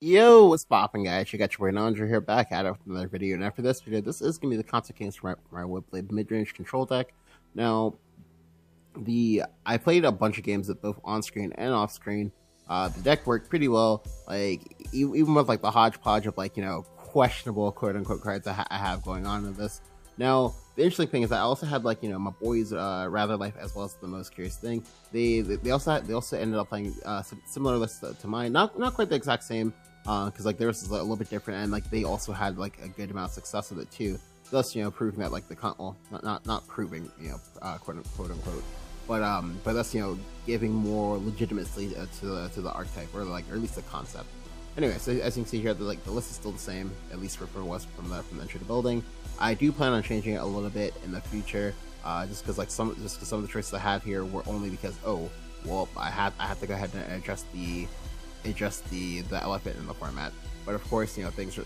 Yo, what's poppin', guys? You got your boy Andre here back at it with another video. And after this video, this is going to be the consequence for my Woodblade mid-range control deck. Now, I played a bunch of games that both on-screen and off-screen. The deck worked pretty well, like, even with, like, the hodgepodge of, like, questionable quote-unquote cards I have going on in this. Now, the interesting thing is that I also had, like, my boys, Rather Life, as well as The Most Curious Thing. They also ended up playing similar lists to mine. Not quite the exact same, because like theirs is a little bit different, and like they also had like a good amount of success with it too. Thus, proving that like not proving, quote unquote, but that's giving more legitimacy to the archetype, or like, or at least the concept. Anyway, so as you can see here, the list is still the same, at least for what's from the entry to building. I do plan on changing it a little bit in the future, just because some of the choices I had here were only because, oh well, I had to go ahead and adjust the elephant in the format. But of course, things are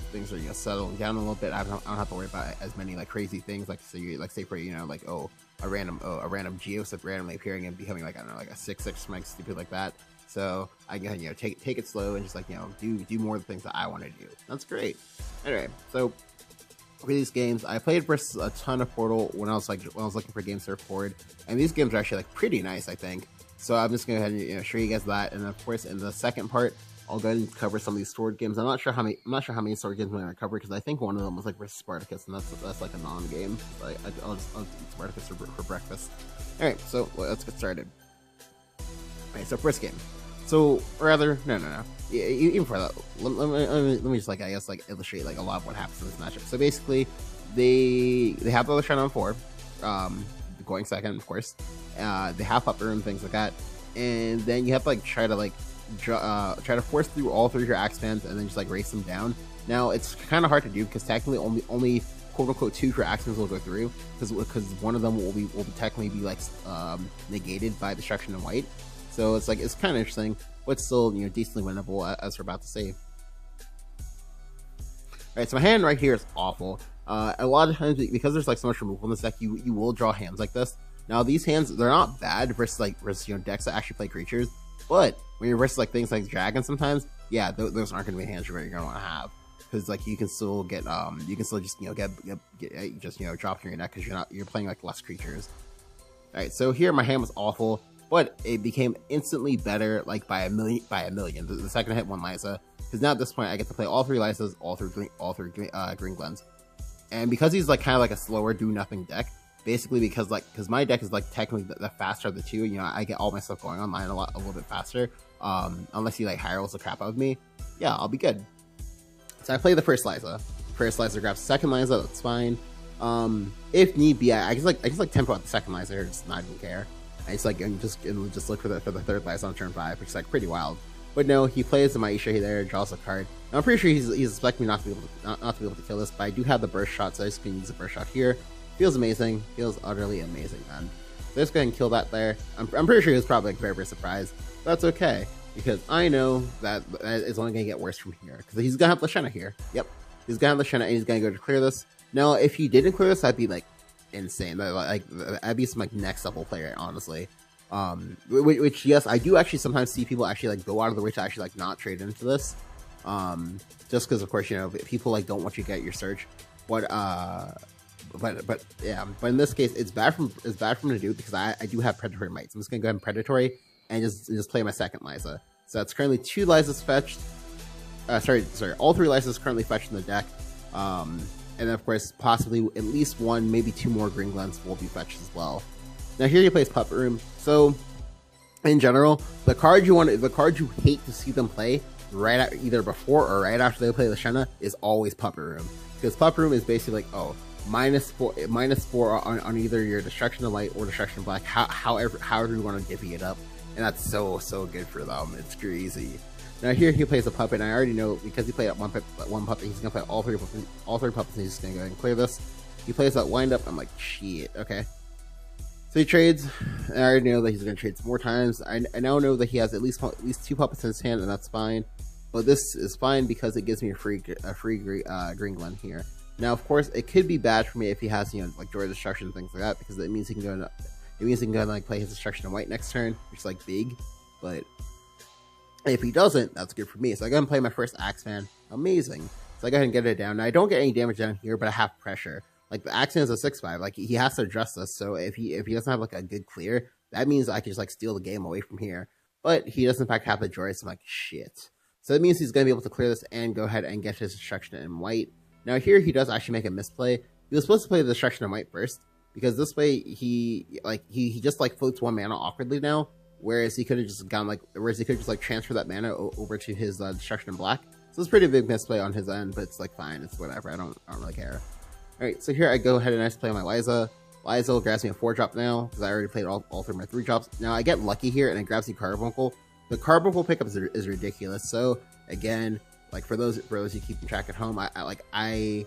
settling down a little bit. I don't have to worry about as many like crazy things, like say for a random Geoset randomly appearing and becoming like, I don't know, like a 6/6 smite, stupid like that. So I can take it slow and just like do more of the things that I want to do. That's great. Anyway, so for these games, I played versus a ton of Portal when I was looking for Game Surf Forward, and these games are actually like pretty nice, I think. So I'm just gonna go ahead and show you guys that, and of course in the second part, I'll go ahead and cover some of these sword games. I'm not sure how many sword games I'm gonna cover, because I think one of them was like versus Spartacus, and that's like a non-game. But I'll eat Spartacus for breakfast. All right, so let's get started. All right, so first game. So, or rather, no. Yeah, even for that, let me just like, I guess, like illustrate like a lot of what happens in this matchup. So basically, they have the other shot on 4, going second, of course. They have upper and things like that, and then you have to like try to force through all 3 of your axemans and then just like race them down. Now it's kind of hard to do because technically only quote unquote 2 of your axemans will go through, because one of them will technically be like negated by destruction in white. So it's kind of interesting, but still decently winnable, as we're about to see. Alright, so my hand right here is awful. A lot of times, because there's like so much removal in this deck, you will draw hands like this. Now these hands, they're not bad versus decks that actually play creatures, but when you're versus like things like dragons, sometimes, yeah, those aren't going to be hands you're gonna want to have, because like you can still get just get drop your deck, because you're playing like less creatures. Alright, so here my hand was awful, but it became instantly better, like by a million. The second I hit one Lysa, because now at this point I get to play all 3 Lysas, all three Green Glens, and because he's like kind of like a slower do nothing deck, basically because my deck is like technically the faster of the 2. I get all my stuff going online a little bit faster. Unless he like high rolls the crap out of me, yeah, I'll be good. So I play the first Lysa. First Lysa grabs second Lysa, that's fine. If need be, I just tempo out the second Lysa, just not even care. I just look for the third Lysa on turn 5, which is like pretty wild. But no, he plays the Maisha there, draws a card. Now, I'm pretty sure he's expecting me not to be able to kill this, but I do have the burst shot, so I just can use the burst shot here. Feels amazing, feels utterly amazing, man. So let's go ahead and kill that there. I'm pretty sure he was probably like very surprised. But that's okay, because I know that it's only gonna get worse from here, because he's gonna have Lashana here. Yep, he's gonna have Lashana, and he's gonna go to clear this. Now, if he didn't clear this, that'd be like insane. Like I'd be some like next level player, honestly. Which yes, I do actually sometimes see people actually like go out of the way to actually like not trade into this, just because of course people like don't want you to get your search, but yeah, but in this case it's bad for me to do, because I do have predatory mites. I'm just gonna go ahead and predatory and just play my second Lysa. So that's currently 2 Lysas fetched. Sorry, all 3 Lysas currently fetched in the deck. And then of course, possibly at least 1, maybe 2 more Green Glens will be fetched as well. Now here he plays Puppet Room. So in general, the card you hate to see them play either before or right after they play Lashana is always Puppet Room, because Puppet Room is basically like, oh, -4 on either your Destruction of Light or Destruction of Black, however you want to divvy it up, and that's so good for them. It's crazy. Now here he plays a puppet, and I already know, because he played one puppet, he's gonna play all three puppets, and he's just gonna go ahead and clear this. He plays that wind up. I'm like, shit, okay. So he trades, and I already know that he's gonna trade some more times. I now know that he has at least 2 puppets in his hand, and that's fine. But this is fine because it gives me a free Green Glen here. Now, of course, it could be bad for me if he has like Joy of Destruction and things like that, because it means he can go and like play his Destruction in white next turn, which is like big, but If he doesn't, that's good for me. So I go ahead and play my first Axeman. Amazing. So I go ahead and get it down. Now I don't get any damage down here, but I have pressure. Like the Axeman is a 6/5. Like he has to address this. So if he doesn't have like a good clear, that means I can just like steal the game away from here. But he does in fact have the Joy, so I'm like, shit. So that means he's gonna be able to clear this and go ahead and get his destruction in white. Now here he does actually make a misplay. He was supposed to play the destruction in white first, because this way he just like floats 1 mana awkwardly now. Whereas he could have just gone like transfer that mana over to his destruction in black. So it's a pretty big misplay on his end, but it's like fine, it's whatever. I don't really care. All right, so here I go ahead and I just play my Liza. Liza grabs me a 4-drop now because I already played all 3 of my 3-drops. Now I get lucky here and it grabs the Carbuncle. The Carbuncle pickup is ridiculous. So again, like for those you keeping track at home, the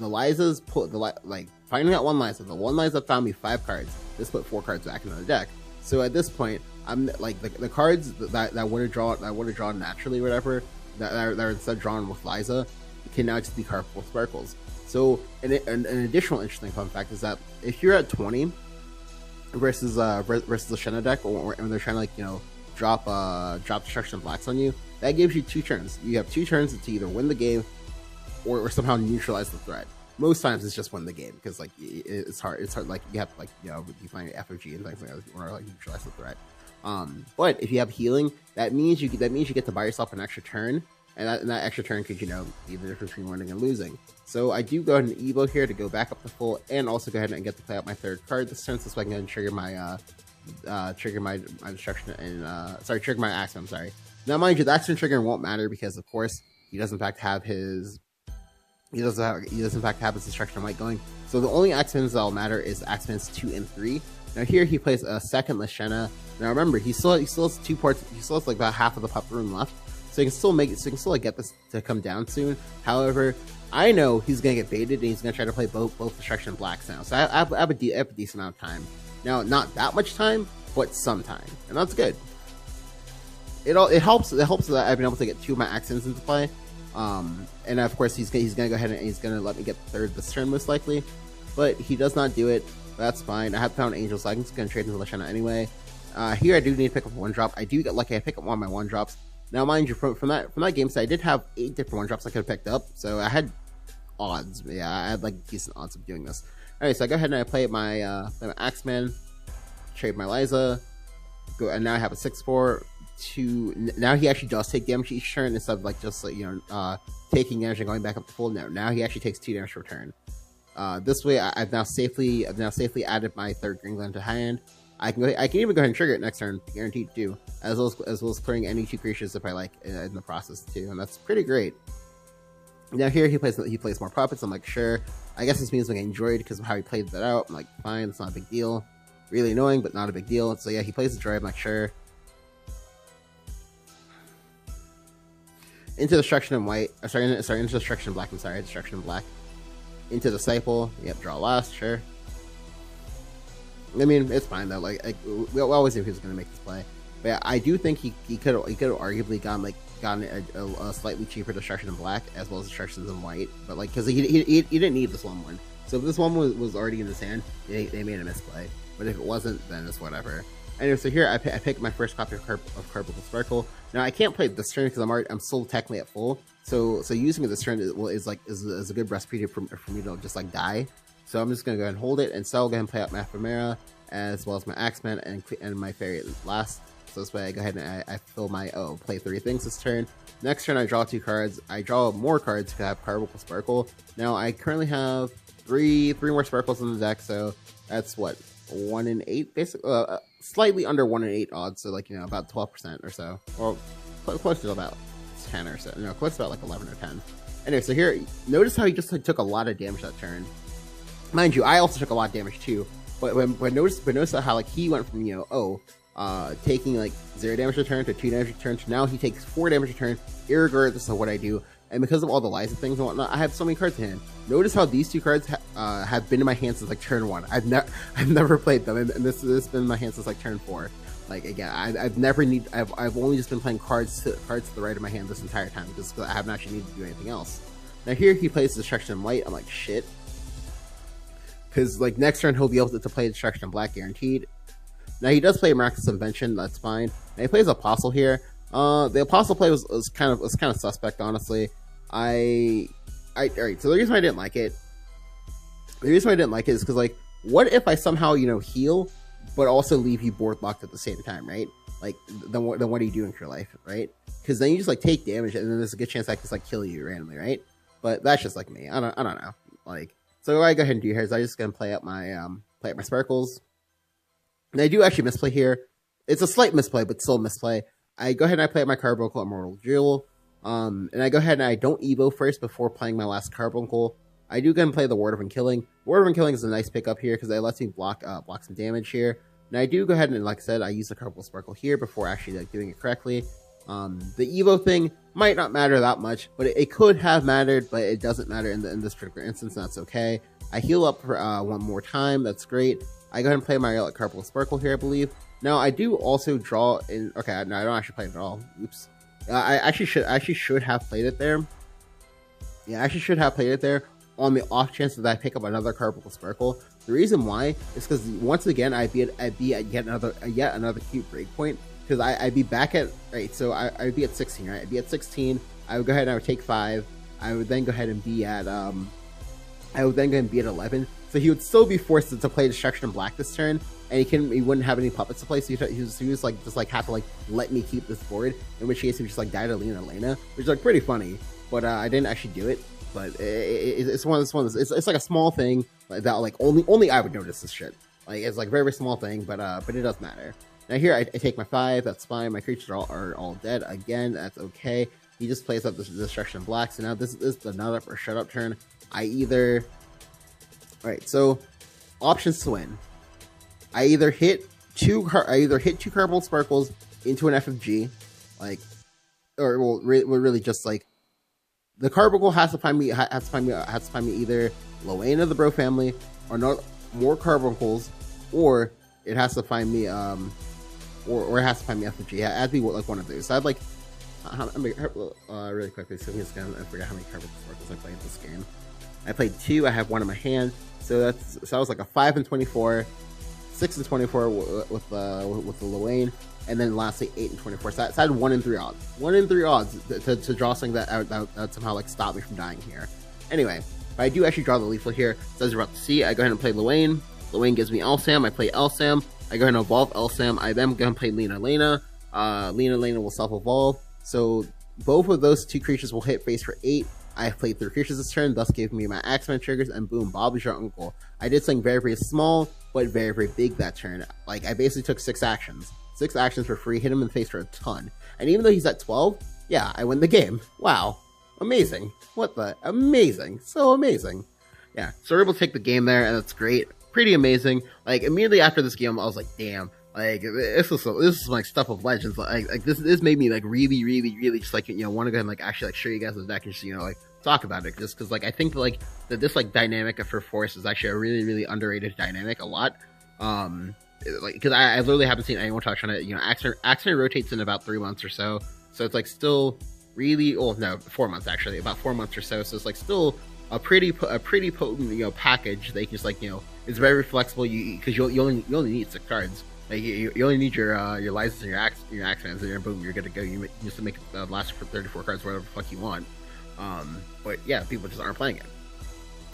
Liza's finding that one Liza. The one Liza found me 5 cards. This put 4 cards back into the deck. So at this point, I'm like the cards that would have drawn naturally, whatever, that are instead drawn with Liza, can now just be Carbuncle Sparkles. So an additional interesting fun fact is that if you're at 20 versus the Shenna deck, or when they're trying to drop destruction blacks on you, that gives you 2 turns. You have 2 turns to either win the game or somehow neutralize the threat. Most times it's just win the game because like it's hard. Like you have you find your FOG and things like that or like neutralize the threat. But if you have healing, that means you get to buy yourself an extra turn, and that extra turn could be the difference between winning and losing. So I do go ahead and evo here to go back up to full, and also go ahead and get to play out my 3rd card this turn, so I can go ahead and trigger my destruction and trigger my Axeman. I'm sorry. Now mind you, the Axeman trigger won't matter because of course he does in fact have his destruction white going. So the only Axemans that'll matter is Axemans 2 and 3. Now here he plays a second Lashena. Now remember, he still has 2 parts. He still has like about half of the pup room left, so he can still make it. So he can still like get this to come down soon. However, I know he's gonna get baited and he's gonna try to play both destruction blacks now. So I have a decent amount of time. Now, not that much time, but some time, and that's good. It helps that I've been able to get 2 of my Axemans into play. And of course he's gonna go ahead and he's gonna let me get 3rd this turn most likely, but he does not do it. That's fine. I have found Angel, so I'm just gonna trade into Lashena anyway. Here I do need to pick up a 1-drop. I do get lucky. I pick up 1 of my 1-drops. Now mind you, from that game set, I did have 8 different 1-drops I could have picked up, so I had odds. Yeah, I had like decent odds of doing this. Alright, so I go ahead and I play my Axeman, trade my Liza, go, and now I have a 6/4. Now he actually does take damage each turn instead of like just taking damage and going back up to full. Now he actually takes 2 damage per turn. This way I've now safely added my 3rd Greenland to hand. I can even go ahead and trigger it next turn, guaranteed to, as well as clearing any 2 creatures if I like in the process too, and that's pretty great. Now here he plays more puppets. I'm like, sure, I guess this means I'm getting droid because of how he played that out. I'm like, fine, it's not a big deal. Really annoying, but not a big deal. So yeah, he plays the droid. I'm like, sure. Into destruction in white. Into destruction in black. I'm sorry, destruction in black. Into Disciple. Yep, draw last. Sure. I mean, it's fine though. Like we always knew he was going to make this play. But yeah, I do think he could have arguably gotten a slightly cheaper destruction in black as well as destructions in white. But like, because he didn't need this one. So if this one was already in his hand, they made a misplay. But if it wasn't, then it's whatever. Anyway, so here I picked my first copy of Carbuncle Sparkle. Now I can't play this turn because I'm still technically at full. So using it this turn is a good recipe for me to just like die. So I'm just gonna go ahead and hold it, and so I'll go ahead and play out my Ephemera as well as my Axeman and my Fairy last. So this way I go ahead and I fill my play 3 things this turn. Next turn I draw 2 cards. I draw more cards to have Carbuncle Sparkle. Now I currently have three more Sparkles in the deck, so that's what, 1 in 8 basically, slightly under 1 in 8 odds, so like about 12% or so, or close to about 10 or so. No, close to about like 11 or 10. Anyway, so here, notice how he just took a lot of damage that turn. Mind you, I also took a lot of damage too. But notice how like he went from taking like 0 damage a turn to 2 damage a turn to now he takes 4 damage a turn, irregardless of what I do. And because of all the Liza things and whatnot, I have so many cards in hand. Notice how these 2 cards have been in my hand since like turn 1. I've never played them, and this has been in my hand since like turn 4. Like again, I've only just been playing cards to the right of my hand this entire time because I haven't actually needed to do anything else. Now here he plays Destruction in white. I'm like, shit. Because like next turn he'll be able to play Destruction in black guaranteed. Now he does play Miraculous Invention, that's fine. Now he plays Apostle here. The apostle play was kind of suspect, honestly. Alright, so the reason I didn't like it is because, like, what if I somehow, you know, heal, but also leave you board locked at the same time, right? Like, then what are you doing for your life, right? Because then you just, like, take damage, and then there's a good chance I can just, like, kill you randomly, right? But that's just like me. I don't know. Like, so what I go ahead and do here is I just gonna play up my sparkles. And I do actually misplay here. It's a slight misplay, but still misplay. I go ahead and I play up my Carbuncle Immortal Jewel. And I go ahead and I don't Evo first before playing my last Carbuncle. I do go ahead and play the Ward of Unkilling. Ward of Unkilling is a nice pickup here because it lets me block some damage here. And I do go ahead and, like I said, I use the Carbuncle Sparkle here before actually, like, doing it correctly. The Evo thing might not matter that much, but it could have mattered, but it doesn't matter in this particular instance, and that's okay. I heal up for one more time. That's great. I go ahead and play my Carbuncle Sparkle here, I believe. Now, I do also draw in... Okay, no, I don't actually play it at all. Oops. I actually should have played it there. Yeah, I actually should have played it there on the off chance that I pick up another Carbuncle Sparkle. The reason why is because, once again, I'd be at yet another cute breakpoint. Because I'd be back at... Right, so I'd be at 16, right? I'd be at 16. I would go ahead and I would take 5. I would then go ahead and be at... I would then go and be at 11. So he would still be forced to play Destruction in Black this turn, and he wouldn't have any puppets to play, so he was like, just like, have to, like, let me keep this board, in which case he would just, like, die to Lena, which is, like, pretty funny. But I didn't actually do it. But it's one of those, it's like a small thing like that, like, only I would notice this shit. Like, it's like a very, very small thing, but it does matter. Now here I take my 5, that's fine. My creatures are all dead again, that's okay. He just plays up the Destruction in Black, so now this is another for shut up turn. Alright, so options to win. I either hit two Carbuncle Sparkles into an FFG, like, or well, really just like the Carbuncle has to find me either Loena the Bro family, or not more Carbuncles, or it has to find me or it has to find me FFG. It has to be like one of those. So I'd like really quickly. So he's gonna forget how many Carbuncle Sparkles I played in this game. I played 2. I have 1 in my hand. So that was like a 5 and 24, 6 and 24 with the Luane, and then lastly 8 and 24. So I had 1 in 3 odds. 1 in 3 odds to draw something that would somehow, like, stop me from dying here. Anyway, but I do actually draw the leaflet here. So as you're about to see, I go ahead and play Luane. Luane gives me Elsam. I play Elsam. I go ahead and evolve Elsam. I then go and play Lena. Lena will self-evolve. So both of those 2 creatures will hit face for 8. I played 3 creatures this turn, thus gave me my Axeman triggers, and boom, Bob is your uncle. I did something very, very small, but very, very big that turn. Like, I basically took 6 actions. 6 actions for free, hit him in the face for a ton. And even though he's at 12, yeah, I win the game. Wow. Amazing. What the? Amazing. So amazing. Yeah, so we're able to take the game there, and that's great. Pretty amazing. Like, immediately after this game, I was like, damn. Like, this is like stuff of legends. Like this made me, like, really just, like, you know, want to go and, like, actually, like, show you guys the deck and just, you know, like, talk about it, just because, like, I think like that this, like, dynamic for Force is actually a really underrated dynamic a lot. Like, because I literally haven't seen anyone touch on it. You know, Axeman rotates in about 3 months or so, so it's, like, still really, oh no, 4 months actually, about 4 months or so. So it's, like, still a pretty potent, you know, package. They can just, like, you know, it's very flexible. Because you only need 6 cards. Like, you only need your license and your Axemans, and boom, you're good to go. You just make it last for 34 cards, whatever the fuck you want. But yeah, people just aren't playing it.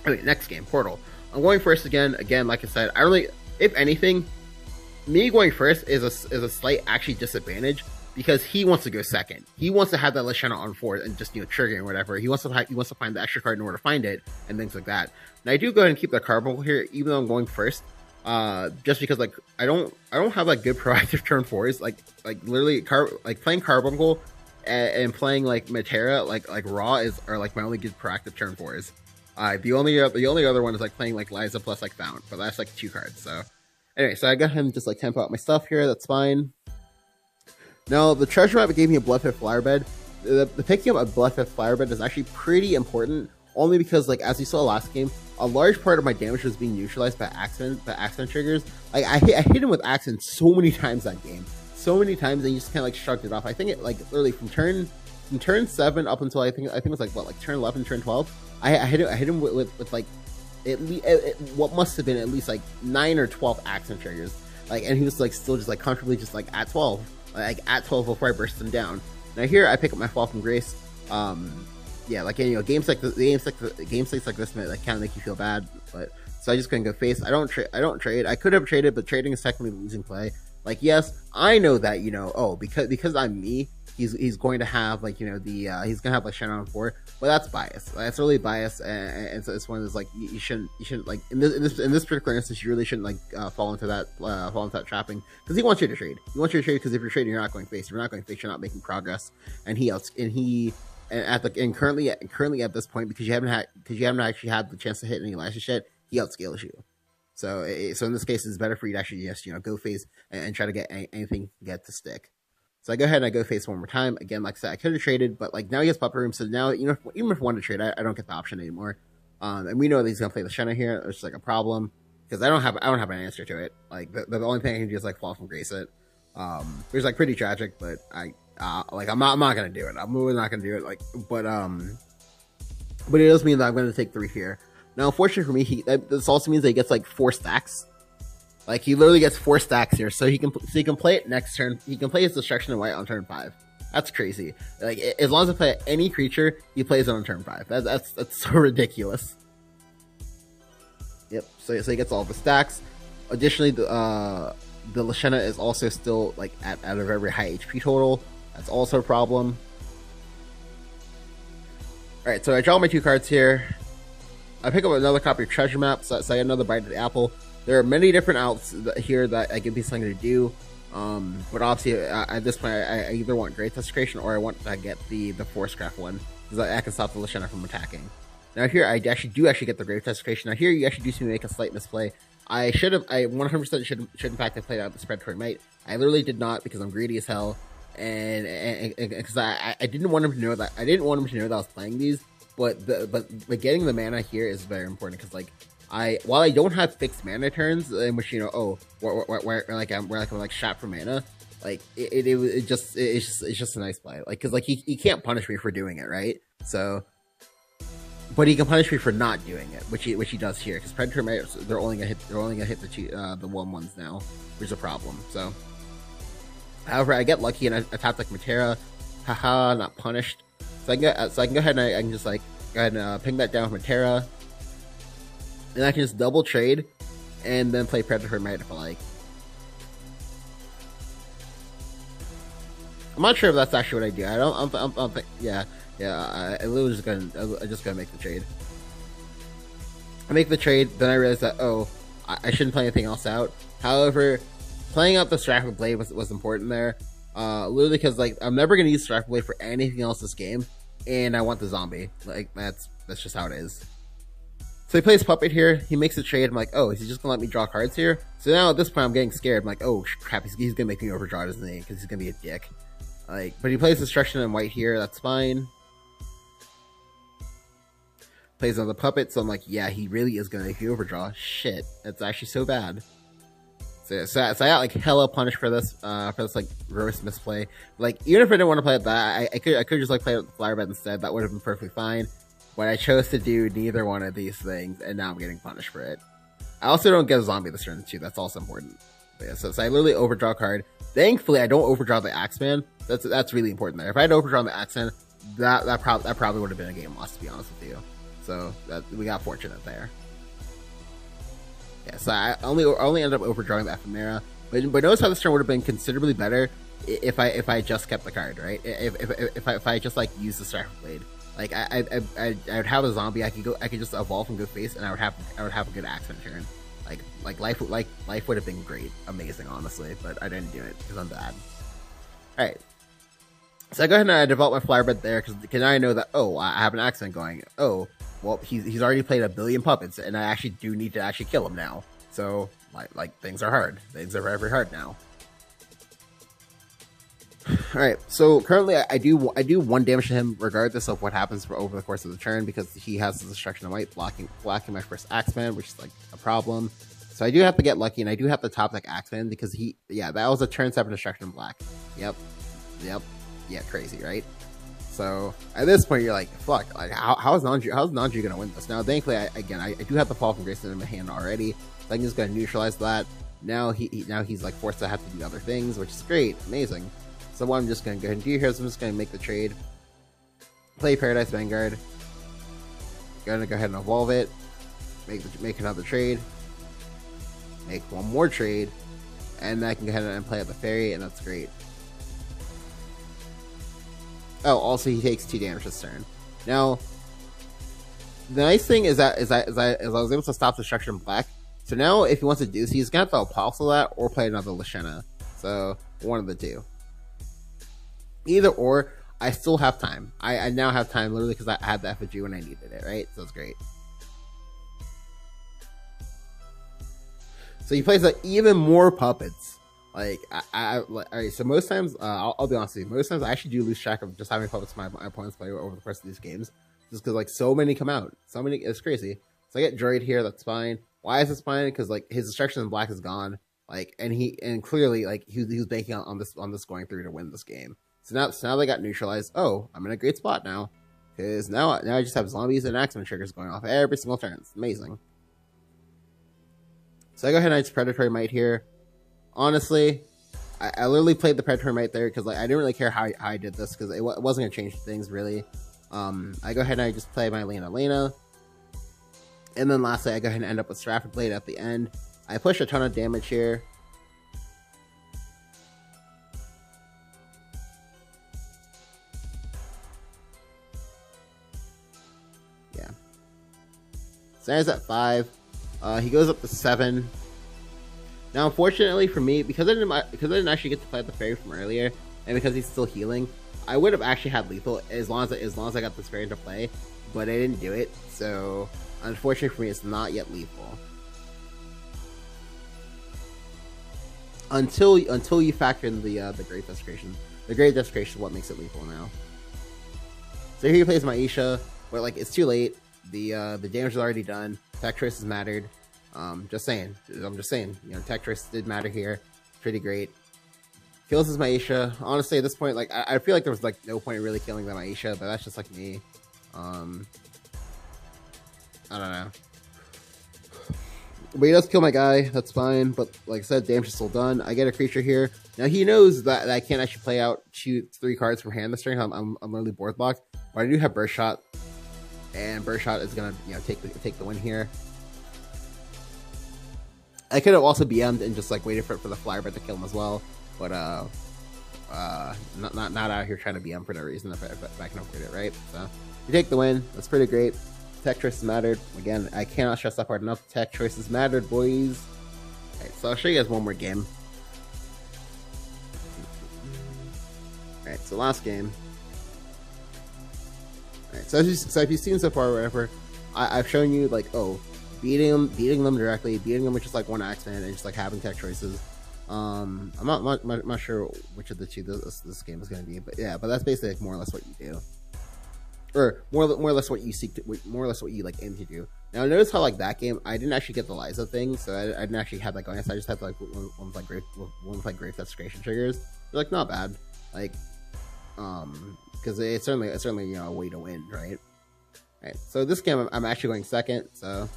Okay, next game, Portal. I'm going first again. Again, like I said, I really, if anything, me going first is a slight actually disadvantage, because he wants to go second. He wants to have that Lashana on 4 and just, you know, trigger and whatever. He wants to find the extra card in order to find it and things like that. And I do go ahead and keep the Carbuncle here, even though I'm going first. Just because, like, I don't have, like, good proactive turn 4s. Like literally playing Carbuncle and playing, like, Matera, like Raw are like my only good proactive turn 4s. The only other one is, like, playing, like, Liza plus, like, Fount, but that's, like, 2 cards. So anyway, so I got him just, like, tempo out my stuff here. That's fine. Now, the treasure map gave me a Bloodfifth Flower Bed. The picking up a Bloodfifth Flower Bed is actually pretty important, only because, like, as you saw last game, a large part of my damage was being neutralized by Axeman triggers. Like, I hit him with Axeman so many times that game. So many times, and he just kind of, like, shrugged it off. I think it, like, literally from turn 7 up until I think it was, like, what, like, turn 11, turn 12, I hit him with like, what must have been at least, like, 9 or 12 Axeman triggers. Like, and he was, like, still just, like, comfortably just, like, at 12. like at 12 before I burst them down. Now here I pick up my Fall from Grace. Yeah, like games like games like this might like kind of make you feel bad, but so I just couldn't go face. I don't trade. I could have traded, but trading is technically losing play. Like, yes, I know that because I'm me, he's going to have like he's gonna have like Shannon on 4, but that's bias. That's really bias, and so it's one of those like you shouldn't like in this particular instance you really shouldn't like fall into that trapping, because he wants you to trade. He wants you to trade because if you're trading, you're not going face. If you're not going face, you're not making progress, and currently at this point, because you haven't actually had the chance to hit any Elisha shit, he outscales you. So in this case, it's better for you to actually just go face and try to get anything to stick. So I go ahead and I go face one more time. Again, like I said, I could have traded, but like now he has puppet room, so now even if I wanted to trade, I don't get the option anymore. And we know that he's gonna play the Shenna here, which is like a problem because I don't have an answer to it. Like the only thing I can do is like Fall from Grace it, which is like pretty tragic, but I'm not gonna do it. I'm really not gonna do it. But it does mean that I'm gonna take 3 here. Now, unfortunately for me, this also means that he gets like 4 stacks. Like he literally gets 4 stacks here, so he can play it next turn. He can play his Destruction of White on turn 5. That's crazy. Like as long as I play any creature, he plays it on turn 5. That's so ridiculous. Yep. So he gets all the stacks. Additionally, the Lashena is also still like at a very high HP total. That's also a problem. All right, so I draw my 2 cards here. I pick up another copy of Treasure Map, so I get another bite of the apple. There are many different outs here that I can be something to do, but obviously at this point I either want Great Desecration or I want to get the Force Craft one, because I can stop the Lashena from attacking. Now here I actually get the Great Desecration. Now here you actually do see me make a slight misplay. I 100% should in fact have played out the Predatory Might. I literally did not, because I'm greedy as hell, and because I didn't want him to know that I was playing these. But getting the mana here is very important, because like while I don't have fixed mana turns in which where I'm shot for mana, like it's just a nice play, like because like he can't punish me for doing it, right? So, but he can punish me for not doing it, which he does here, because Predator Might, they're only gonna hit the 1/1s now, which is a problem. So, however, I get lucky and I tap like Matera, haha, not punished. So I can go ahead and I can just like go ahead and ping that down with Matera. And I can just double trade and then play Predator Might if I like. I'm not sure if that's actually what I do. I don't think, yeah. I literally just gonna make the trade. I make the trade, then I realize that, I shouldn't play anything else out. However, playing out the Strapper Blade was important there. Literally because like I'm never gonna use Strapper Blade for anything else this game, and I want the zombie. Like that's just how it is. So he plays Puppet here. He makes a trade. I'm like, is he just gonna let me draw cards here? So now at this point I'm getting scared. I'm like, oh crap, he's gonna make me overdraw, isn't he? Because he's gonna be a dick. Like, but he plays Destruction in White here. That's fine. Plays another Puppet. So I'm like, yeah, he really is gonna make me overdraw. Shit, that's actually so bad. So I got like hella punished for this like gross misplay. Like even if I didn't want to play it that, I could just like play it with the Flower Bed instead. That would have been perfectly fine. But I chose to do neither one of these things, and now I'm getting punished for it. I also don't get a zombie this turn too. That's also important. But yeah, so I literally overdraw a card. Thankfully, I don't overdraw the Axeman. That's really important there. If I had overdrawn the Axeman, that probably would have been a game loss, to be honest with you. So we got fortunate there. Yeah, so I only ended up overdrawing the Ephemera, but notice how this turn would have been considerably better if I just kept the card, right? If I just like used the Strapper Blade, like I would have a zombie. I could just evolve and go face, and I would have a good Axeman turn. Like life would have been great, amazing, honestly, but I didn't do it because I'm bad. All right, so I go ahead and I develop my Flower Bed there because now I know that I have an Axeman going. Well, he's already played a billion puppets, and I actually do need to actually kill him now. So, like things are hard. Things are very, very hard now. All right. So currently, I do 1 damage to him, regardless of what happens over the course of the turn, because he has the Destruction of White blocking my first Axeman, which is like a problem. So I do have to get lucky, and I do have to top deck Axeman because that was a turn 7 Destruction in black. Yep. Yeah, crazy, right? So at this point, you're like, fuck, like how's Nanji gonna win this? Now, thankfully, I do have the Fall from Grace in my hand already, so I'm just gonna neutralize that. Now he's like forced to have to do other things, which is great, amazing. So what I'm just going to go ahead and do here is I'm just going to make the trade. Play Paradise Vanguard. Going to go ahead and evolve it. Make another trade. Make one more trade. And then I can go ahead and play out the fairy, and that's great. Oh, also he takes 2 damage this turn. Now, the nice thing is that I was able to stop Destruction Black. So now, if he wants to do this, he's gonna have to apostle that or play another Lashena. So one of the two. Either or, I still have time. I now have time literally because I had the effigy when I needed it, right? So it's great. So he plays like even more puppets. Like alright, so most times, I'll be honest with you, most times I actually do lose track of just having puppets my opponents play over the course of these games. Just because like so many come out. So many, it's crazy. So I get Droid here, that's fine. Why is this fine? Because like his destruction in black is gone. Like and clearly like he was banking on this going through to win this game. So now they got neutralized. Oh, I'm in a great spot now. Because now I just have zombies and axeman triggers going off every single turn. It's amazing. So I go ahead and I just Predatory Might here. Honestly, I literally played the Predatory Might there because like I didn't really care how I did this because it wasn't going to change things really. I go ahead and I just play my Lena. And then lastly, I go ahead and end up with Stratford Blade at the end. I push a ton of damage here. Yeah. Stands at 5. He goes up to 7. Now, unfortunately for me, because I didn't actually get to play the fairy from earlier, and because he's still healing, I would have actually had lethal as long as I got this fairy into play, but I didn't do it. So, unfortunately for me, it's not yet lethal. Until you factor in the Great Desecration. The Great Desecration is what makes it lethal now. So here he plays Maisha, but like it's too late. The damage is already done. Tech choices mattered. Just saying. I'm just saying. You know, tech choices did matter here. Pretty great. Kills his Maisha. Honestly, at this point, like I feel like there was like no point really killing the Maisha, but that's just like me. I don't know. But he does kill my guy. That's fine. But like I said, damage is still done. I get a creature here. Now he knows that I can't actually play out 3 cards from hand this turn. I'm literally board blocked. But I do have Burst Shot, and Burst Shot is gonna take the win here. I could have also BM'd and just like waited for the Flybird to kill him as well, but not out here trying to BM for no reason if I can upgrade it, right? So you take the win. That's pretty great. Tech choices mattered. Again, I cannot stress that part enough. Tech choices mattered, boys. Alright, so I'll show you guys one more game. Alright, so last game. Alright, so if you've seen so far or whatever, I've shown you like, oh, beating them directly, beating them with just like one axeman and just like having tech choices. I'm not sure which of the two this game is going to be, but yeah, but that's basically like more or less what you do, or more or less what you seek to, more or less what you like aim to do. Now notice how like that game I didn't actually get the Liza thing, so I didn't actually have that going. So I just had to, like one with like Great Desecration triggers. They're like not bad, like because it's certainly you know a way to win, right? Right. So this game I'm actually going second, so.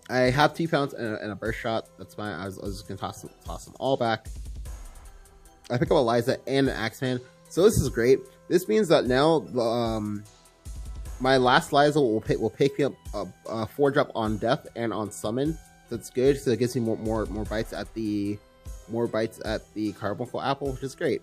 I have 2 pounds and a burst shot. That's fine. I was just gonna toss them all back. I pick up a Liza and an Axeman. So this is great. This means that now my last Liza will pick me up a 4-drop on death and on summon. So it's good. So it gives me more bites at the Carbuncle Apple, which is great.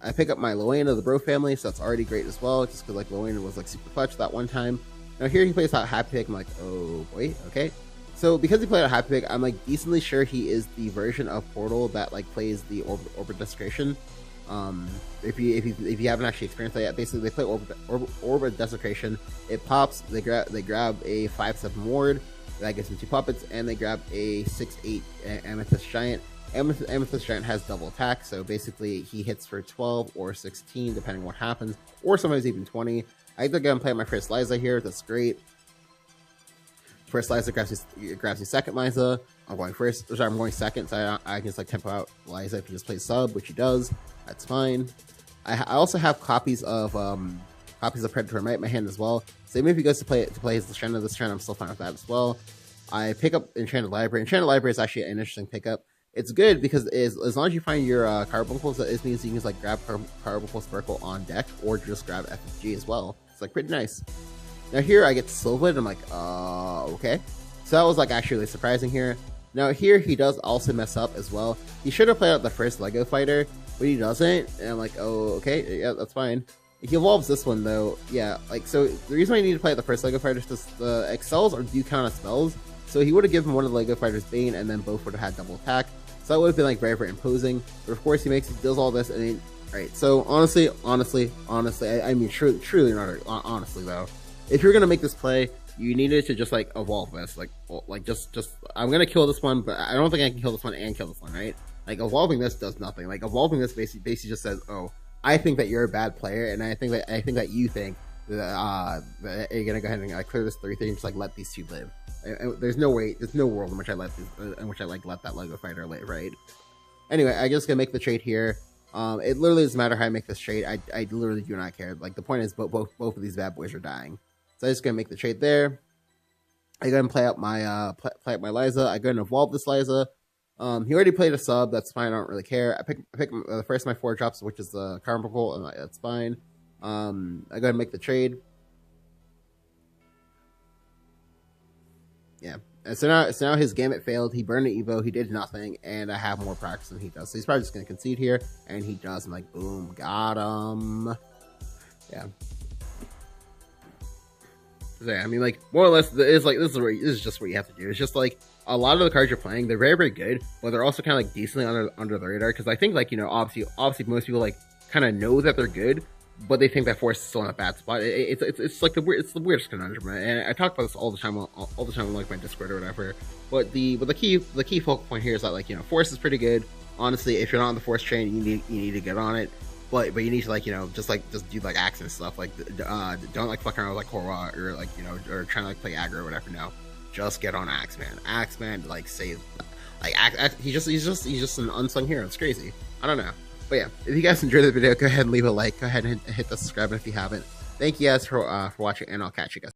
I pick up my Loena, the Bro family, so that's already great as well. Just because like Loena was like super clutch that one time. Now here he plays out Happy Pick. I'm like, oh boy, okay. So because he played a Happy Pick, I'm like decently sure he is the version of Portal that like plays the Orbit Desecration. If you haven't actually experienced that yet, basically they play Orbit Desecration. It pops. They grab a 5/7 ward that gives them 2 puppets, and they grab a 6/8 Amethyst Giant. Amethyst Giant has double attack, so basically he hits for 12 or 16 depending on what happens, or sometimes even 20. I think I'm gonna play my first Liza here. That's great. First Liza grabs the second Liza. I'm going second, so I can just like tempo out Liza if he just plays sub, which he does. That's fine. I also have copies of Predatory Might in my hand as well. So even if he goes to play his Lashena this turn, I'm still fine with that as well. I pick up Enchanted Library. Enchanted Library is actually an interesting pickup. it's good because as long as you find your carbuncles, it means you can just like grab carbuncle sparkle on deck or just grab FFG as well. It's like pretty nice. Now here I get Silva, and I'm like, okay. So that was like actually really surprising here. Now here he does also mess up as well. He should have played out the first Lego fighter, but he doesn't, and I'm like, oh, okay, yeah, that's fine. He evolves this one though, yeah, like, so the reason why you need to play the first LEGO Fighter is because the Excels do count as spells, so he would have given one of the LEGO Fighters Bane, and then both would have had double attack, so that would have been like very, very imposing, but of course he does all this, and then, alright, so honestly, I mean, truly not, honestly though, if you're gonna make this play, you needed to just like evolve this, like just, I'm gonna kill this one, but I don't think I can kill this one and kill this one, right? Like evolving this does nothing, like evolving this basically just says, oh, I think that you're a bad player, and I think that you think that, that you're gonna go ahead and clear this 3-3 and just like let these two live. There's no world in which I let that Lego fighter live, right? Anyway, I just gonna make the trade here. It literally doesn't matter how I make this trade. I literally do not care. Like the point is, both of these bad boys are dying. So I'm just gonna make the trade there. I go and play out my Liza. I go and evolve this Liza. He already played a sub, that's fine, I don't really care. I pick the first of my 4 drops, which is the Carbuncle, and that's fine. I go ahead and make the trade. Yeah, and so now his Gambit failed, he burned an Evo, he did nothing, and I have more practice than he does. So he's probably just going to concede here, and he does, I'm like, boom, got him. Yeah. So yeah, I mean, like, more or less, this is just what you have to do. It's just like, a lot of the cards you're playing, they're very, very good, but they're also kind of like decently under the radar, because I think, like, you know, obviously most people like kind of know that they're good, but they think that Force is still in a bad spot. It's like the weirdest conundrum, right? And I talk about this all the time on like my Discord or whatever. But the key focal point here is that, like, you know, Force is pretty good. Honestly, if you're not on the Force train, you need to get on it. But you need to, like, you know, just do like axes stuff. Like, don't like fuck around with like Korra or like, you know, or trying to like play aggro or whatever. No, just get on Axeman. Axeman, like, save, like, he's just an unsung hero. It's crazy. I don't know. But yeah, if you guys enjoyed the video, go ahead and leave a like. Go ahead and hit the subscribe button if you haven't. Thank you guys for watching, and I'll catch you guys.